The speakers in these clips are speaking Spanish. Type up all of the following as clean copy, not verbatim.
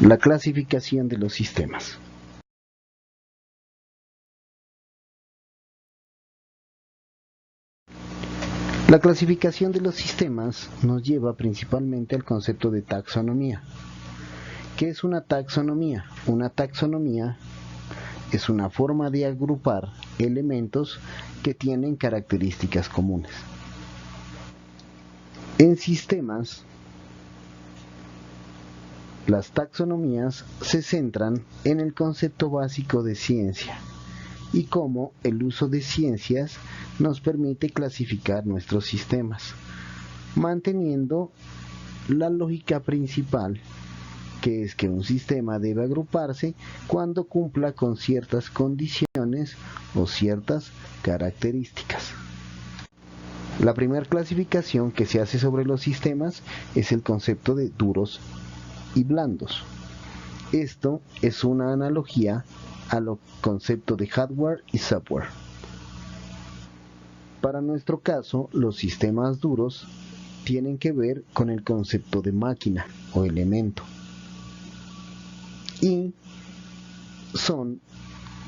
La clasificación de los sistemas. La clasificación de los sistemas nos lleva principalmente al concepto de taxonomía. ¿Qué es una taxonomía? Una taxonomía es una forma de agrupar elementos que tienen características comunes. En sistemas, las taxonomías se centran en el concepto básico de ciencia y cómo el uso de ciencias nos permite clasificar nuestros sistemas, manteniendo la lógica principal, que es que un sistema debe agruparse cuando cumpla con ciertas condiciones o ciertas características. La primera clasificación que se hace sobre los sistemas es el concepto de duros y blandos. Esto es una analogía al concepto de hardware y software. Para nuestro caso, los sistemas duros tienen que ver con el concepto de máquina o elemento y son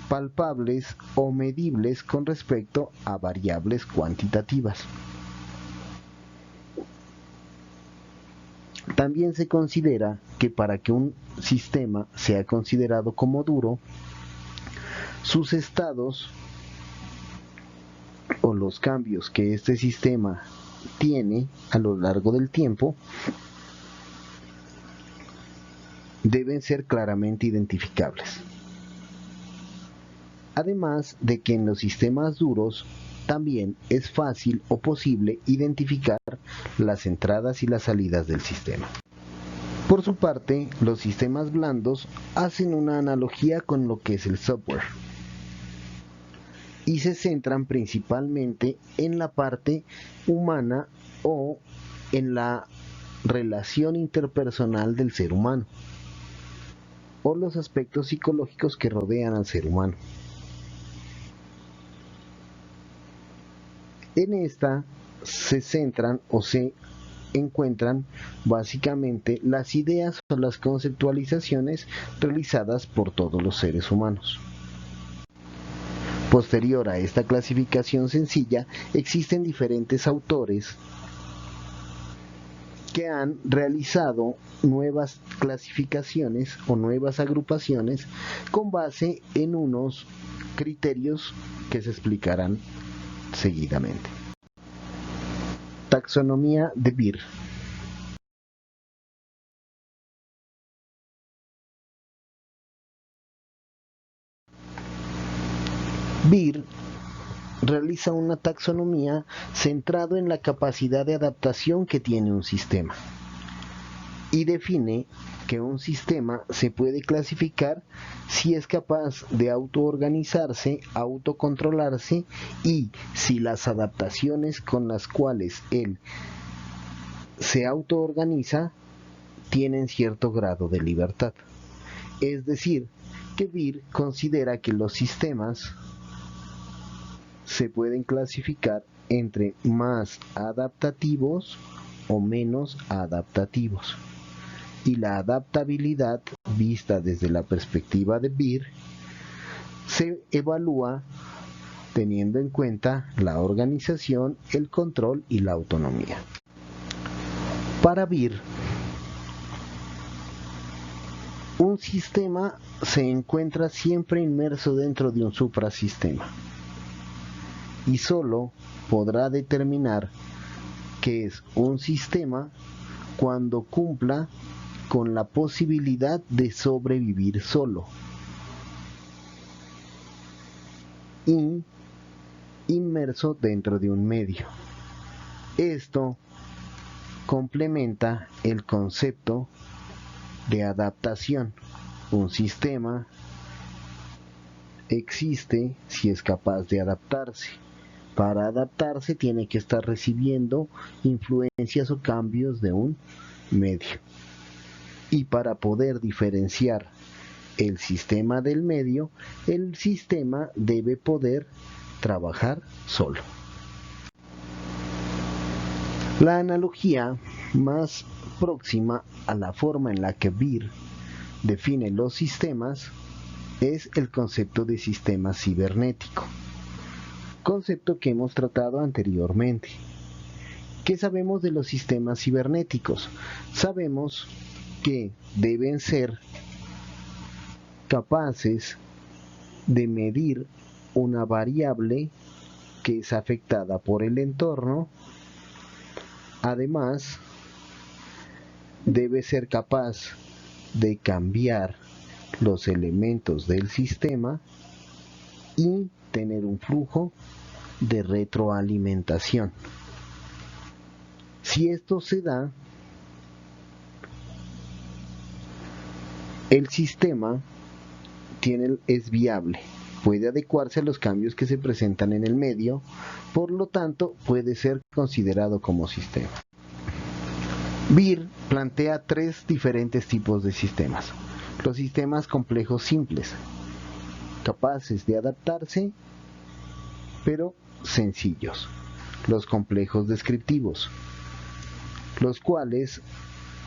palpables o medibles con respecto a variables cuantitativas. También se considera que para que un sistema sea considerado como duro, sus estados o los cambios que este sistema tiene a lo largo del tiempo deben ser claramente identificables. Además de que en los sistemas duros también es fácil o posible identificar las entradas y las salidas del sistema. Por su parte, los sistemas blandos hacen una analogía con lo que es el software y se centran principalmente en la parte humana o en la relación interpersonal del ser humano o los aspectos psicológicos que rodean al ser humano. En esta se centran o se encuentran básicamente las ideas o las conceptualizaciones realizadas por todos los seres humanos. Posterior a esta clasificación sencilla, existen diferentes autores que han realizado nuevas clasificaciones o nuevas agrupaciones con base en unos criterios que se explicarán seguidamente. Taxonomía de Beer. Beer realiza una taxonomía centrado en la capacidad de adaptación que tiene un sistema y define que un sistema se puede clasificar si es capaz de autoorganizarse, autocontrolarse y si las adaptaciones con las cuales él se autoorganiza tienen cierto grado de libertad. Es decir, que Beer considera que los sistemas se pueden clasificar entre más adaptativos o menos adaptativos. Y la adaptabilidad, vista desde la perspectiva de Beer, se evalúa teniendo en cuenta la organización, el control y la autonomía. Para Beer, un sistema se encuentra siempre inmerso dentro de un suprasistema y solo podrá determinar que es un sistema cuando cumpla con la posibilidad de sobrevivir solo y inmerso dentro de un medio. Esto complementa el concepto de adaptación. Un sistema existe si es capaz de adaptarse. Para adaptarse tiene que estar recibiendo influencias o cambios de un medio. Y para poder diferenciar el sistema del medio, el sistema debe poder trabajar solo. La analogía más próxima a la forma en la que Beer define los sistemas es el concepto de sistema cibernético, concepto que hemos tratado anteriormente. ¿Qué sabemos de los sistemas cibernéticos? Sabemos que deben ser capaces de medir una variable que es afectada por el entorno. Además, debe ser capaz de cambiar los elementos del sistema y tener un flujo de retroalimentación. Si esto se da, el sistema es viable, puede adecuarse a los cambios que se presentan en el medio, por lo tanto puede ser considerado como sistema. Beer plantea tres diferentes tipos de sistemas. Los sistemas complejos simples, capaces de adaptarse, pero sencillos. Los complejos descriptivos, los cuales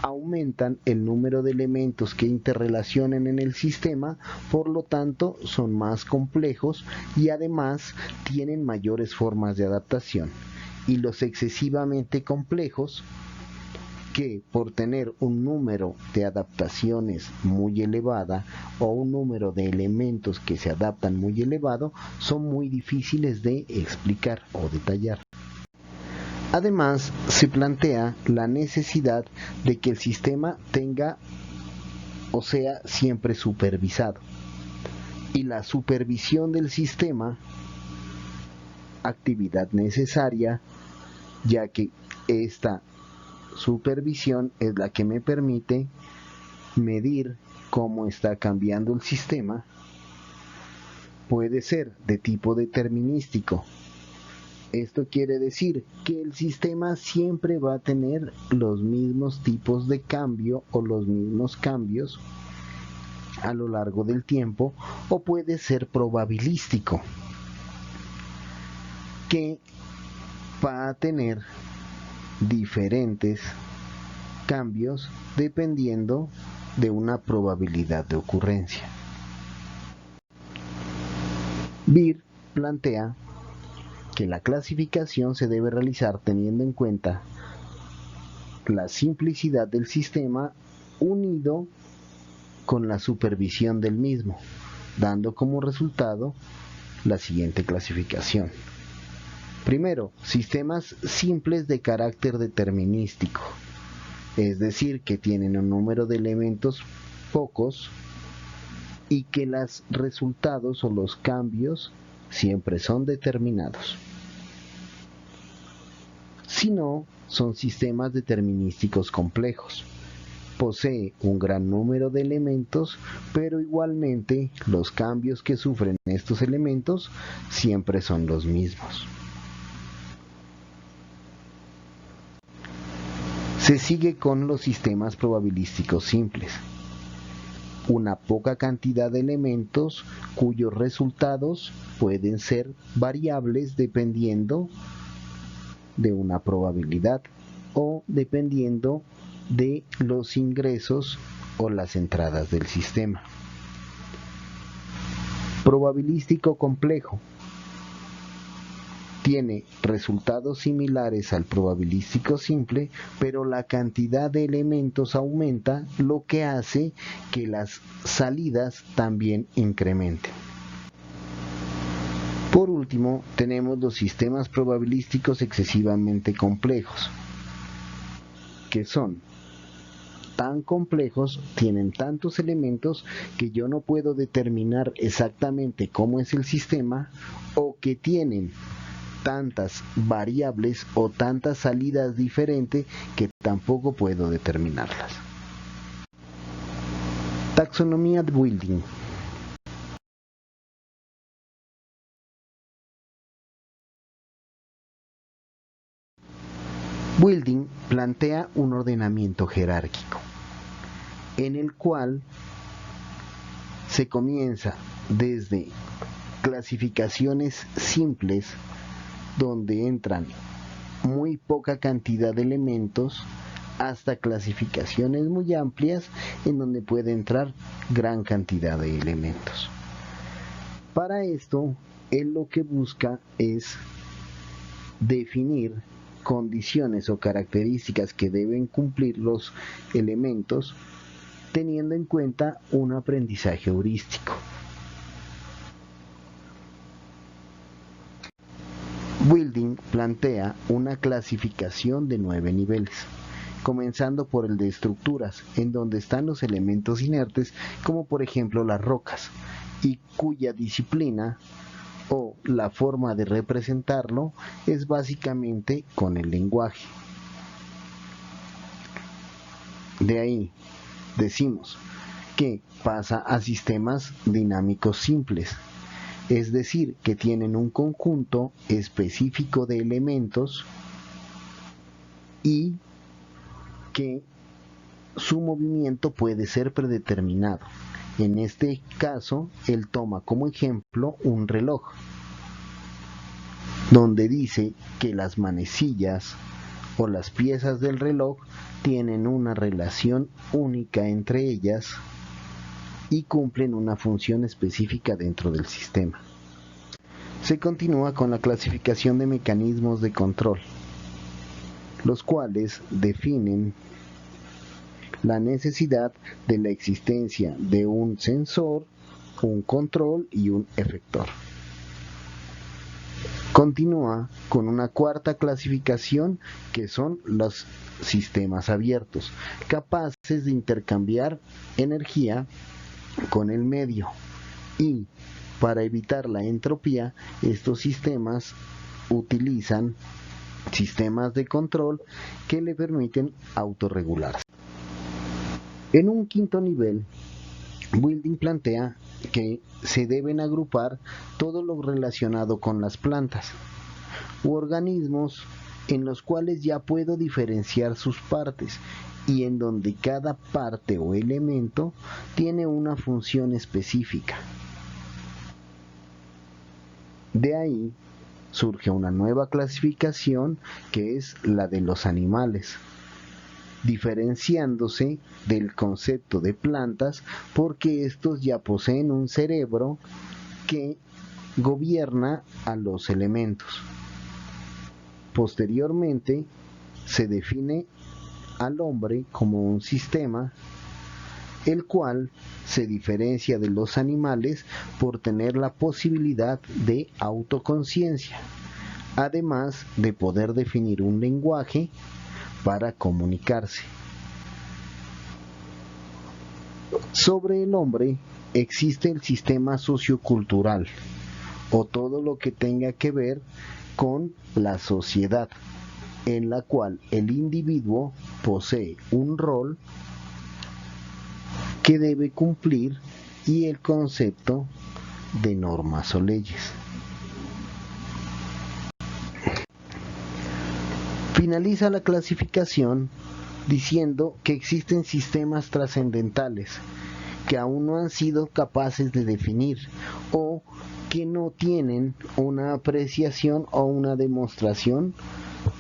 aumentan el número de elementos que interrelacionan en el sistema, por lo tanto son más complejos y además tienen mayores formas de adaptación. Y los excesivamente complejos, que por tener un número de adaptaciones muy elevada o un número de elementos que se adaptan muy elevado, son muy difíciles de explicar o detallar. Además, se plantea la necesidad de que el sistema tenga o sea siempre supervisado. Y la supervisión del sistema, actividad necesaria, ya que esta supervisión es la que me permite medir cómo está cambiando el sistema. Puede ser de tipo determinístico. Esto quiere decir que el sistema siempre va a tener los mismos tipos de cambio o los mismos cambios a lo largo del tiempo, o puede ser probabilístico, que va a tener diferentes cambios dependiendo de una probabilidad de ocurrencia. Beer plantea que la clasificación se debe realizar teniendo en cuenta la simplicidad del sistema unido con la supervisión del mismo, dando como resultado la siguiente clasificación. Primero, sistemas simples de carácter determinístico, es decir, que tienen un número de elementos pocos y que los resultados o los cambios siempre son determinados. Si no, son sistemas determinísticos complejos. Posee un gran número de elementos, pero igualmente los cambios que sufren estos elementos siempre son los mismos. Se sigue con los sistemas probabilísticos simples. Una poca cantidad de elementos cuyos resultados pueden ser variables dependiendo de una probabilidad o dependiendo de los ingresos o las entradas del sistema. Probabilístico complejo. Tiene resultados similares al probabilístico simple, pero la cantidad de elementos aumenta, lo que hace que las salidas también incrementen. Por último, tenemos los sistemas probabilísticos excesivamente complejos, que son tan complejos, tienen tantos elementos que yo no puedo determinar exactamente cómo es el sistema, o que tienen tantas variables o tantas salidas diferentes que tampoco puedo determinarlas. Taxonomía de Wilding. Wilding plantea un ordenamiento jerárquico, en el cual se comienza desde clasificaciones simples, donde entran muy poca cantidad de elementos, hasta clasificaciones muy amplias en donde puede entrar gran cantidad de elementos. Para esto, él lo que busca es definir condiciones o características que deben cumplir los elementos teniendo en cuenta un aprendizaje heurístico. Wilding plantea una clasificación de 9 niveles, comenzando por el de estructuras, en donde están los elementos inertes, como por ejemplo las rocas, y cuya disciplina o la forma de representarlo es básicamente con el lenguaje. De ahí decimos que pasa a sistemas dinámicos simples, es decir, que tienen un conjunto específico de elementos y que su movimiento puede ser predeterminado. En este caso, él toma como ejemplo un reloj, donde dice que las manecillas o las piezas del reloj tienen una relación única entre ellas y cumplen una función específica dentro del sistema. Se continúa con la clasificación de mecanismos de control, los cuales definen la necesidad de la existencia de un sensor, un control y un efector. Continúa con una cuarta clasificación que son los sistemas abiertos, capaces de intercambiar energía con el medio, y para evitar la entropía, estos sistemas utilizan sistemas de control que le permiten autorregularse. En un quinto nivel, Wilding plantea que se deben agrupar todo lo relacionado con las plantas u organismos en los cuales ya puedo diferenciar sus partes y en donde cada parte o elemento tiene una función específica. De ahí surge una nueva clasificación que es la de los animales, diferenciándose del concepto de plantas porque estos ya poseen un cerebro que gobierna a los elementos. Posteriormente se define al hombre como un sistema, el cual se diferencia de los animales por tener la posibilidad de autoconciencia, además de poder definir un lenguaje para comunicarse. Sobre el hombre existe el sistema sociocultural, o todo lo que tenga que ver con la sociedad, en la cual el individuo posee un rol que debe cumplir y el concepto de normas o leyes. Finaliza la clasificación diciendo que existen sistemas trascendentales que aún no han sido capaces de definir o que no tienen una apreciación o una demostración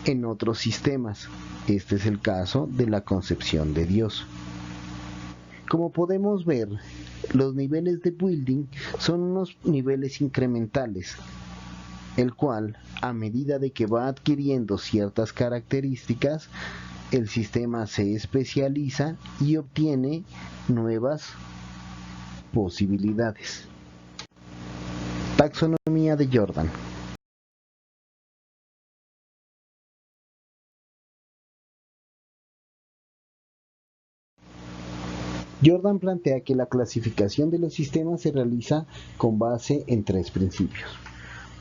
en otros sistemas. Este es el caso de la concepción de Dios. Como podemos ver, los niveles de Wilding son unos niveles incrementales, el cual, a medida de que va adquiriendo ciertas características, el sistema se especializa y obtiene nuevas posibilidades. Taxonomía de Jordan. Jordan plantea que la clasificación de los sistemas se realiza con base en 3 principios.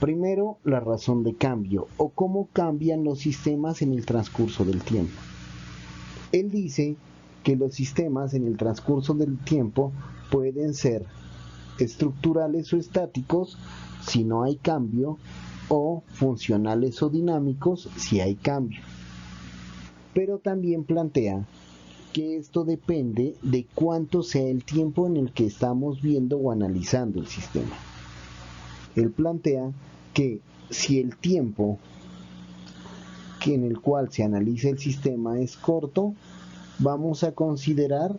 Primero, la razón de cambio o cómo cambian los sistemas en el transcurso del tiempo. Él dice que los sistemas en el transcurso del tiempo pueden ser estructurales o estáticos si no hay cambio, o funcionales o dinámicos si hay cambio. Pero también plantea que esto depende de cuánto sea el tiempo en el que estamos viendo o analizando el sistema. Él plantea que si el tiempo en el cual se analiza el sistema es corto, vamos a considerar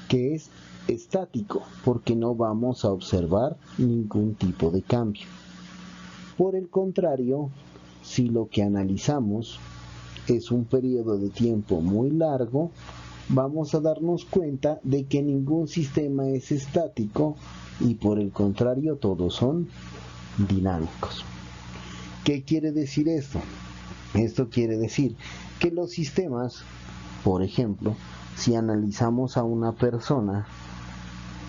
que es estático, porque no vamos a observar ningún tipo de cambio. Por el contrario, si lo que analizamos es un periodo de tiempo muy largo, vamos a darnos cuenta de que ningún sistema es estático y por el contrario todos son dinámicos. ¿Qué quiere decir esto? Esto quiere decir que los sistemas, por ejemplo, si analizamos a una persona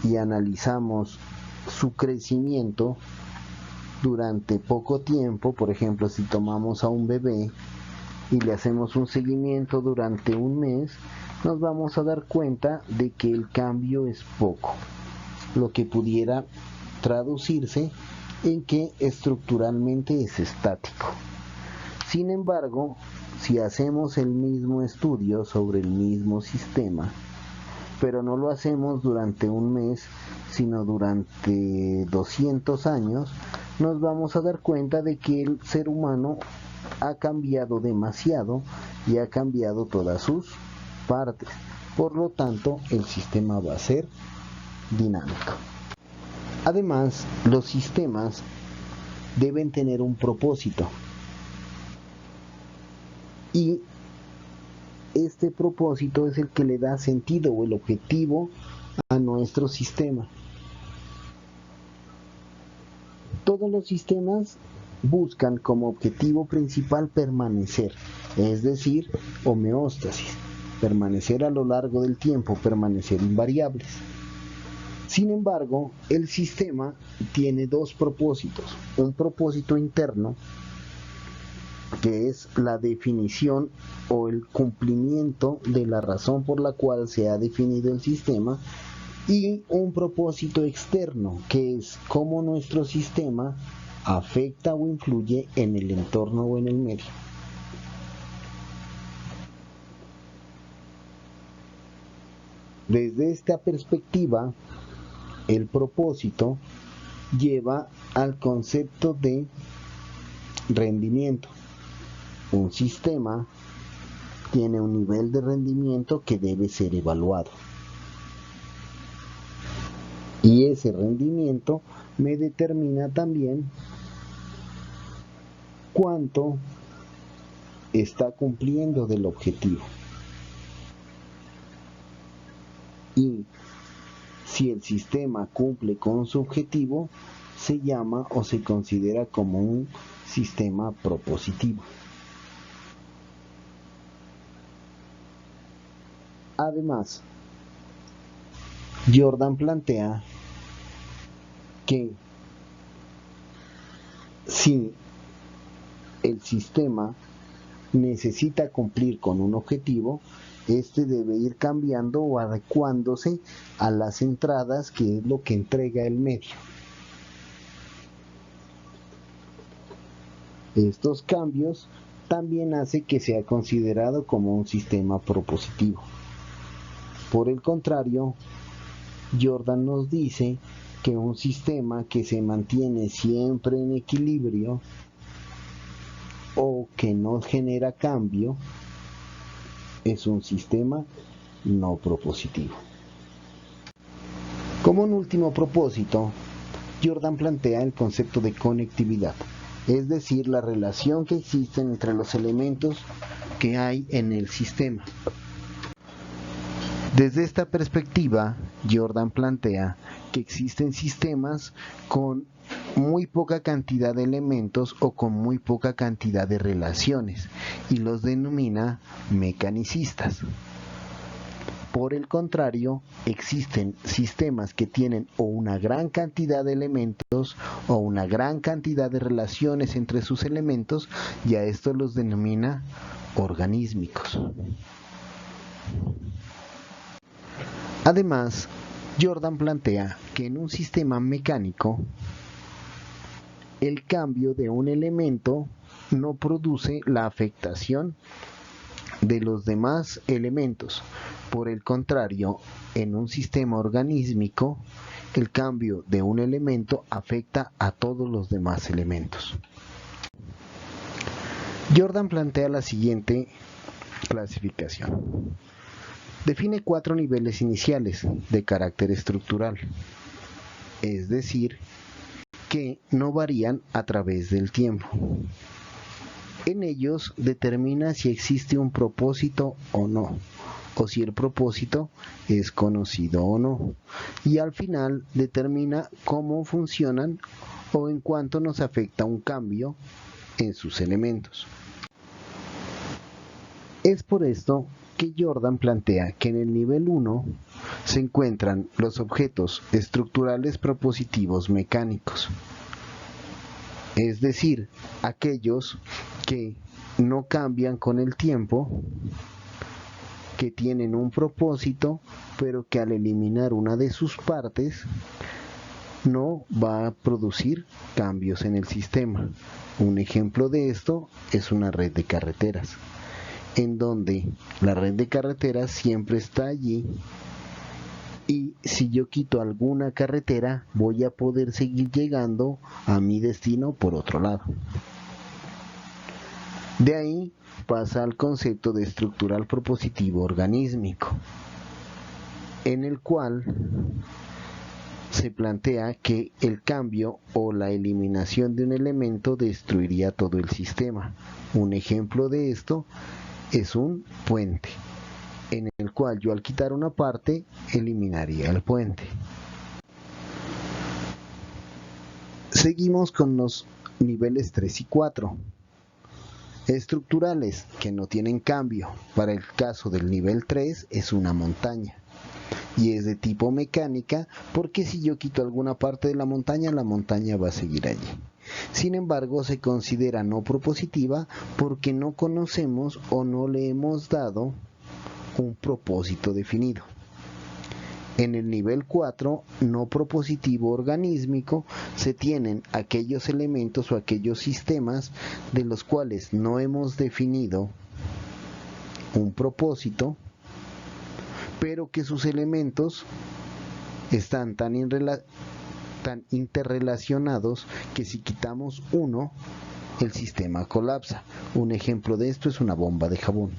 y analizamos su crecimiento durante poco tiempo, por ejemplo, si tomamos a un bebé y le hacemos un seguimiento durante un mes, nos vamos a dar cuenta de que el cambio es poco, lo que pudiera traducirse en que estructuralmente es estático. Sin embargo, si hacemos el mismo estudio sobre el mismo sistema, pero no lo hacemos durante un mes, sino durante 200 años, nos vamos a dar cuenta de que el ser humano ha cambiado demasiado y ha cambiado todas sus partes. Por lo tanto, el sistema va a ser dinámico. Además, los sistemas deben tener un propósito. Y este propósito es el que le da sentido o el objetivo a nuestro sistema. Todos los sistemas buscan como objetivo principal permanecer, es decir, homeostasis, permanecer a lo largo del tiempo, permanecer invariables. Sin embargo, el sistema tiene dos propósitos, un propósito interno, que es la definición o el cumplimiento de la razón por la cual se ha definido el sistema, y un propósito externo, que es cómo nuestro sistema afecta o influye en el entorno o en el medio. Desde esta perspectiva, el propósito lleva al concepto de rendimiento. Un sistema tiene un nivel de rendimiento que debe ser evaluado. Y ese rendimiento me determina también cuánto está cumpliendo del objetivo. Y si el sistema cumple con su objetivo, se llama o se considera como un sistema propositivo. Además, Jordan plantea que si el sistema necesita cumplir con un objetivo, este debe ir cambiando o adecuándose a las entradas, que es lo que entrega el medio. Estos cambios también hace que sea considerado como un sistema propositivo. Por el contrario, Jordan nos dice que un sistema que se mantiene siempre en equilibrio o que no genera cambio es un sistema no propositivo. Como un último propósito, Jordan plantea el concepto de conectividad, es decir, la relación que existe entre los elementos que hay en el sistema. Desde esta perspectiva, Jordan plantea que existen sistemas con muy poca cantidad de elementos o con muy poca cantidad de relaciones y los denomina mecanicistas. Por el contrario, existen sistemas que tienen o una gran cantidad de elementos o una gran cantidad de relaciones entre sus elementos, y a esto los denomina organísmicos. Además, Jordan plantea que en un sistema mecánico, el cambio de un elemento no produce la afectación de los demás elementos. Por el contrario, en un sistema organísmico, el cambio de un elemento afecta a todos los demás elementos. Jordan plantea la siguiente clasificación. Define 4 niveles iniciales de carácter estructural, es decir, que no varían a través del tiempo. En ellos determina si existe un propósito o no, o si el propósito es conocido o no, y al final determina cómo funcionan o en cuánto nos afecta un cambio en sus elementos. Es por esto que Jordan plantea que en el nivel 1 se encuentran los objetos estructurales propositivos mecánicos, es decir, aquellos que no cambian con el tiempo, que tienen un propósito, pero que al eliminar una de sus partes no va a producir cambios en el sistema. Un ejemplo de esto es una red de carreteras, en donde la red de carreteras siempre está allí, y si yo quito alguna carretera voy a poder seguir llegando a mi destino por otro lado. De ahí pasa al concepto de estructural propositivo organísmico, en el cual se plantea que el cambio o la eliminación de un elemento destruiría todo el sistema. Un ejemplo de esto es un puente, en el cual yo al quitar una parte eliminaría el puente. Seguimos con los niveles 3 y 4. Estructurales que no tienen cambio. Para el caso del nivel 3 es una montaña, y es de tipo mecánica, porque si yo quito alguna parte de la montaña va a seguir allí. Sin embargo, se considera no propositiva porque no conocemos o no le hemos dado un propósito definido. En el nivel 4, no propositivo organísmico, se tienen aquellos elementos o aquellos sistemas de los cuales no hemos definido un propósito, pero que sus elementos están tan interrelacionados que si quitamos uno, el sistema colapsa. Un ejemplo de esto es una bomba de jabón.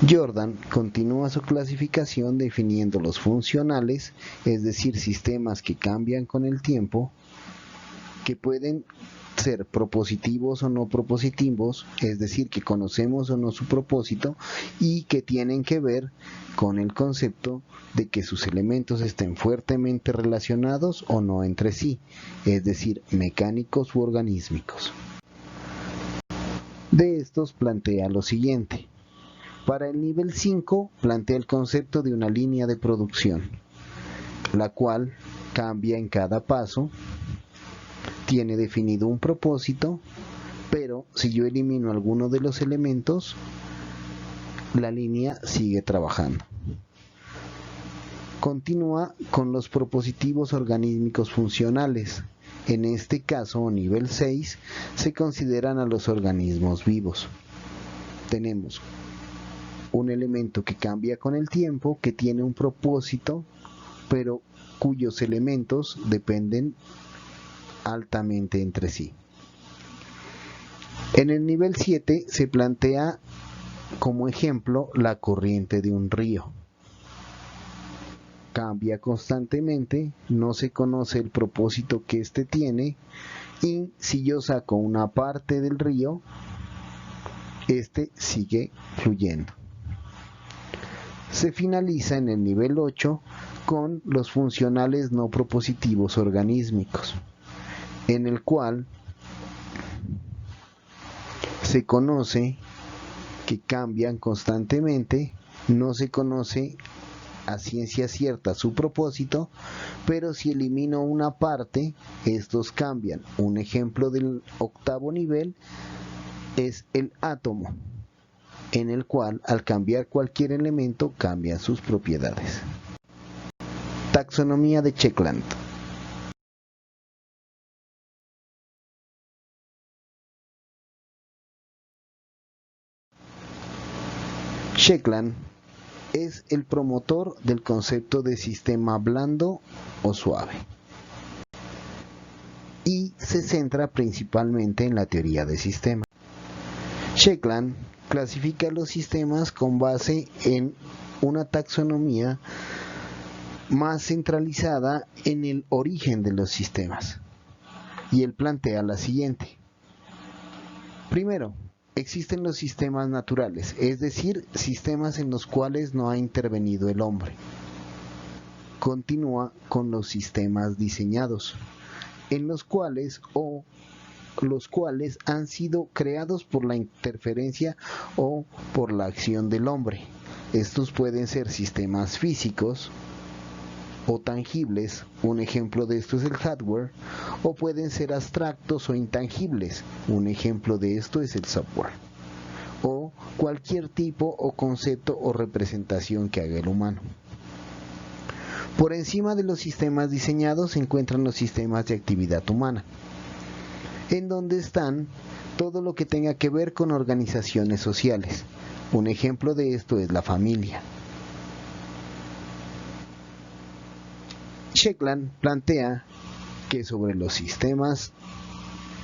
Jordan continúa su clasificación definiendo los funcionales, es decir, sistemas que cambian con el tiempo, que pueden ser propositivos o no propositivos, es decir, que conocemos o no su propósito, y que tienen que ver con el concepto de que sus elementos estén fuertemente relacionados o no entre sí, es decir, mecánicos u organísmicos. De estos plantea lo siguiente. Para el nivel 5 plantea el concepto de una línea de producción, la cual cambia en cada paso, tiene definido un propósito, pero si yo elimino alguno de los elementos, la línea sigue trabajando. Continúa con los propositivos organísmicos funcionales. En este caso, nivel 6, se consideran a los organismos vivos. Tenemos un elemento que cambia con el tiempo, que tiene un propósito, pero cuyos elementos dependen altamente entre sí. En el nivel 7 se plantea como ejemplo la corriente de un río. Cambia constantemente, no se conoce el propósito que éste tiene, y si yo saco una parte del río, éste sigue fluyendo. Se finaliza en el nivel 8 con los funcionales no propositivos organísmicos, en el cual se conoce que cambian constantemente, no se conoce a ciencia cierta su propósito, pero si elimino una parte, estos cambian. Un ejemplo del 8º nivel es el átomo, en el cual al cambiar cualquier elemento cambian sus propiedades. Taxonomía de Checkland. Checkland es el promotor del concepto de sistema blando o suave, y se centra principalmente en la teoría de sistemas. Shekland clasifica los sistemas con base en una taxonomía más centralizada en el origen de los sistemas. Y él plantea la siguiente. Primero, existen los sistemas naturales, es decir, sistemas en los cuales no ha intervenido el hombre. Continúa con los sistemas diseñados, en los cuales han sido creados por la interferencia o por la acción del hombre. Estos pueden ser sistemas físicos o tangibles, un ejemplo de esto es el hardware, o pueden ser abstractos o intangibles, un ejemplo de esto es el software, o cualquier tipo o concepto o representación que haga el humano. Por encima de los sistemas diseñados se encuentran los sistemas de actividad humana, en donde están todo lo que tenga que ver con organizaciones sociales. Un ejemplo de esto es la familia. Shekland plantea que sobre los sistemas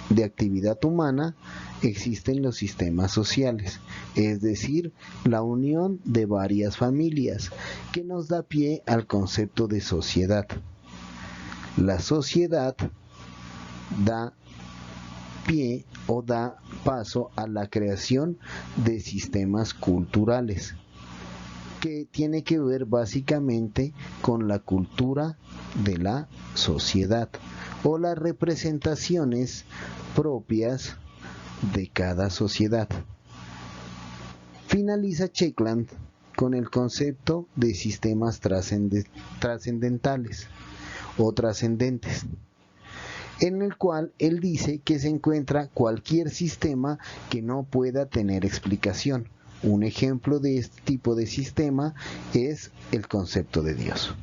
de actividad humana existen los sistemas sociales, es decir, la unión de varias familias, que nos da pie al concepto de sociedad. La sociedad da pie o da paso a la creación de sistemas culturales, que tiene que ver básicamente con la cultura de la sociedad o las representaciones propias de cada sociedad. Finaliza Shekland con el concepto de sistemas trascendentales o trascendentes, en el cual él dice que se encuentra cualquier sistema que no pueda tener explicación. Un ejemplo de este tipo de sistema es el concepto de Dios.